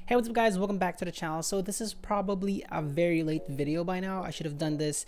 Hey, what's up guys, welcome back to the channel. So this is probably a very late video by now. I should have done this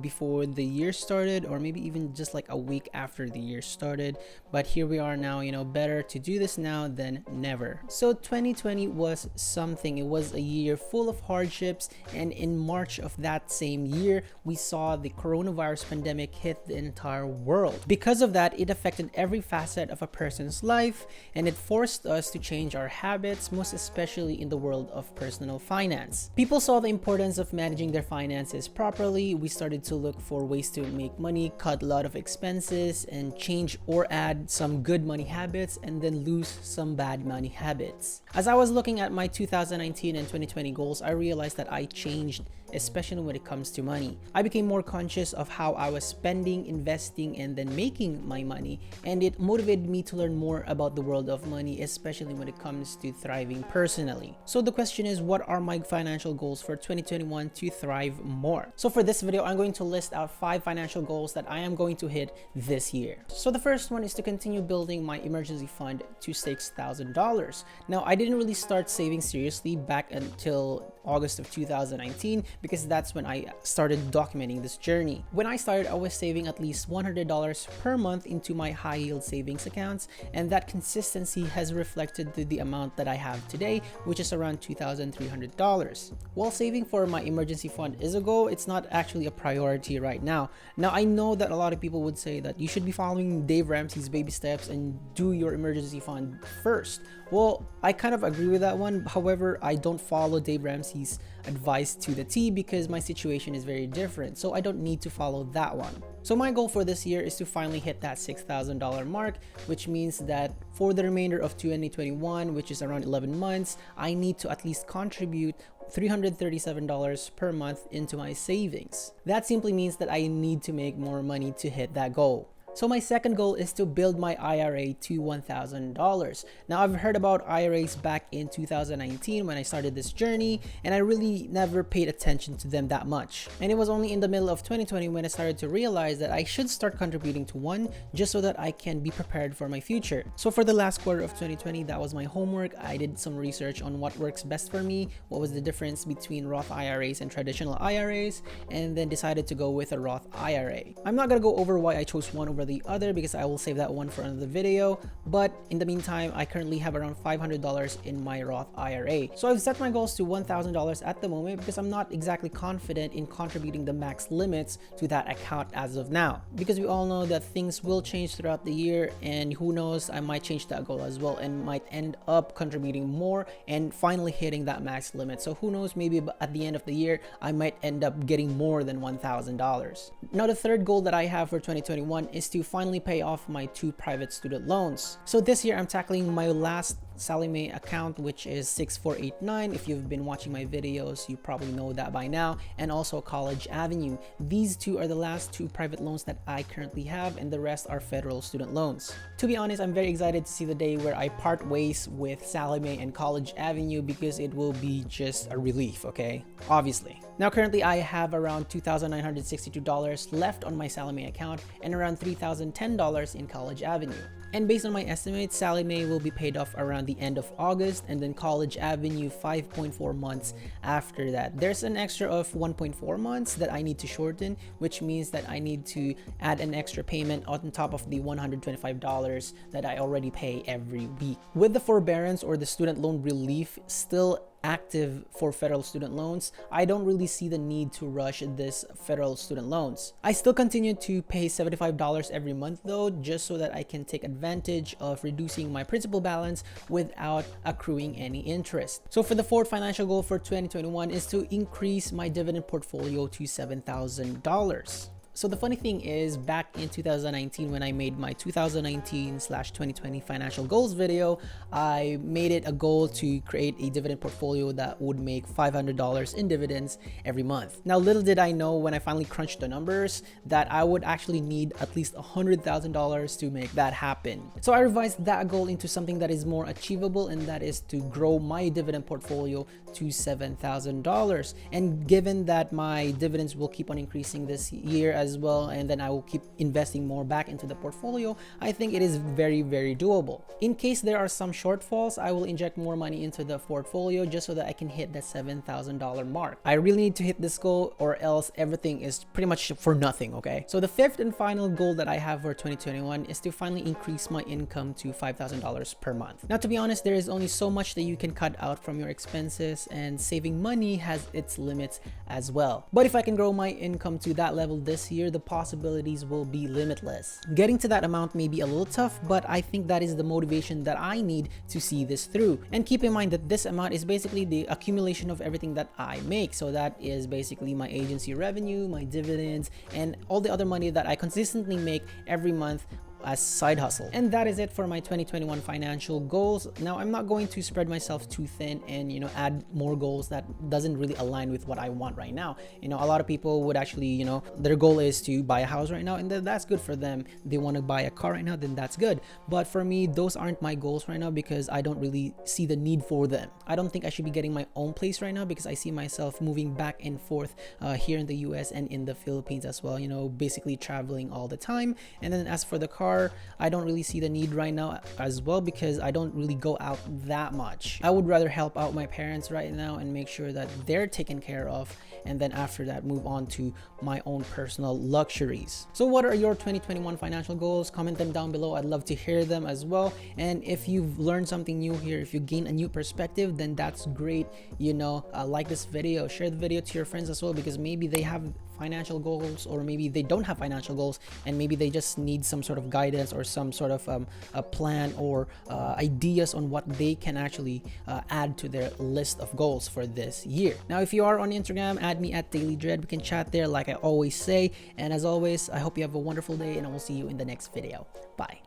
before the year started, or maybe even just like a week after the year started, but here we are now. Better to do this now than never. So 2020 was something. It was a year full of hardships, and in March of that same year we saw the coronavirus pandemic hit the entire world. Because of that, it affected every facet of a person's life, and it forced us to change our habits, most especially in the world of personal finance. People saw the importance of managing their finances properly. We started to look for ways to make money, cut a lot of expenses, and change or add some good money habits, and then lose some bad money habits. As I was looking at my 2019 and 2020 goals, I realized that I changed, especially when it comes to money. I became more conscious of how I was spending, investing, and then making my money, and it motivated me to learn more about the world of money, especially when it comes to thriving personally. So the question is, what are my financial goals for 2021 to thrive more? So for this video, I'm going to list out 5 financial goals that I am going to hit this year. So the first one is to continue building my emergency fund to $6,000. Now, I didn't really start saving seriously back until August of 2019 because that's when I started documenting this journey. When I started, I was saving at least $100 per month into my high yield savings accounts, and that consistency has reflected to the amount that I have today, which is around $2,300. While saving for my emergency fund is a goal, it's not actually a priority right now. Now, I know that a lot of people would say that you should be following Dave Ramsey's baby steps and do your emergency fund first. Well, I kind of agree with that one. However, I don't follow Dave Ramsey's advice to the T because my situation is very different, so I don't need to follow that one. So my goal for this year is to finally hit that $6,000 mark, which means that for the remainder of 2021, which is around 11 months, I need to at least contribute $337 per month into my savings. That simply means that I need to make more money to hit that goal. So my second goal is to build my IRA to $1,000. Now, I've heard about IRAs back in 2019 when I started this journey, and I really never paid attention to them that much. And it was only in the middle of 2020 when I started to realize that I should start contributing to one just so that I can be prepared for my future. So for the last quarter of 2020, that was my homework. I did some research on what works best for me, what was the difference between Roth IRAs and traditional IRAs, and then decided to go with a Roth IRA. I'm not gonna go over why I chose one over the other because I will save that one for another video, but in the meantime, I currently have around $500 in my Roth IRA. So I've set my goals to $1,000 at the moment because I'm not exactly confident in contributing the max limits to that account as of now, because we all know that things will change throughout the year, and who knows, I might change that goal as well and might end up contributing more and finally hitting that max limit. So who knows, maybe at the end of the year I might end up getting more than $1,000. Now, the third goal that I have for 2021 is to finally pay off my 2 private student loans. So this year I'm tackling my last Sallie Mae account, which is 6489. If you've been watching my videos, you probably know that by now, and also College Avenue. These 2 are the last 2 private loans that I currently have, and the rest are federal student loans. To be honest, I'm very excited to see the day where I part ways with Sallie Mae and College Avenue because it will be just a relief, okay? Obviously. Now, currently I have around $2,962 left on my Sallie Mae account and around $3,010 in College Avenue. And based on my estimates, Sallie Mae will be paid off around the end of August, and then College Avenue 5.4 months after that. There's an extra of 1.4 months that I need to shorten, which means that I need to add an extra payment on top of the $125 that I already pay every week. With the forbearance or the student loan relief still active for federal student loans, I don't really see the need to rush this federal student loans. I still continue to pay $75 every month though, just so that I can take advantage of reducing my principal balance without accruing any interest. So for the fourth financial goal for 2021 is to increase my dividend portfolio to $7,000. So the funny thing is, back in 2019 when I made my 2019/2020 financial goals video, I made it a goal to create a dividend portfolio that would make $500 in dividends every month. Now, little did I know when I finally crunched the numbers that I would actually need at least $100,000 to make that happen. So I revised that goal into something that is more achievable, and that is to grow my dividend portfolio to $7,000. And given that my dividends will keep on increasing this year as well, and then I will keep investing more back into the portfolio, I think it is very, very doable. In case there are some shortfalls, I will inject more money into the portfolio just so that I can hit the $7,000 mark. I really need to hit this goal, or else everything is pretty much for nothing, okay? So the fifth and final goal that I have for 2021 is to finally increase my income to $5,000 per month. Now, to be honest, there is only so much that you can cut out from your expenses, and saving money has its limits as well. But if I can grow my income to that level this year, the possibilities will be limitless. Getting to that amount may be a little tough, but I think that is the motivation that I need to see this through. And keep in mind that this amount is basically the accumulation of everything that I make. So that is basically my agency revenue, my dividends, and all the other money that I consistently make every month as side hustle. And that is it for my 2021 financial goals. Now, I'm not going to spread myself too thin and add more goals that doesn't really align with what I want right now. A lot of people would actually, their goal is to buy a house right now, and that's good for them. They want to buy a car right now, then that's good. But for me, those aren't my goals right now because I don't really see the need for them. I don't think I should be getting my own place right now because I see myself moving back and forth here in the US and in the Philippines as well, basically traveling all the time. And then as for the car, I don't really see the need right now as well because I don't really go out that much. I would rather help out my parents right now and make sure that they're taken care of, and then after that move on to my own personal luxuries. So what are your 2021 financial goals? Comment them down below. I'd love to hear them as well. And if you've learned something new here, if you gain a new perspective, then that's great. Like this video, share the video to your friends as well, because maybe they have financial goals, or maybe they don't have financial goals, and maybe they just need some sort of guidance or some sort of a plan or ideas on what they can actually add to their list of goals for this year. Now, if you are on Instagram, add me at Daily Dredd. We can chat there like I always say. And as always, I hope you have a wonderful day, and I will see you in the next video. Bye.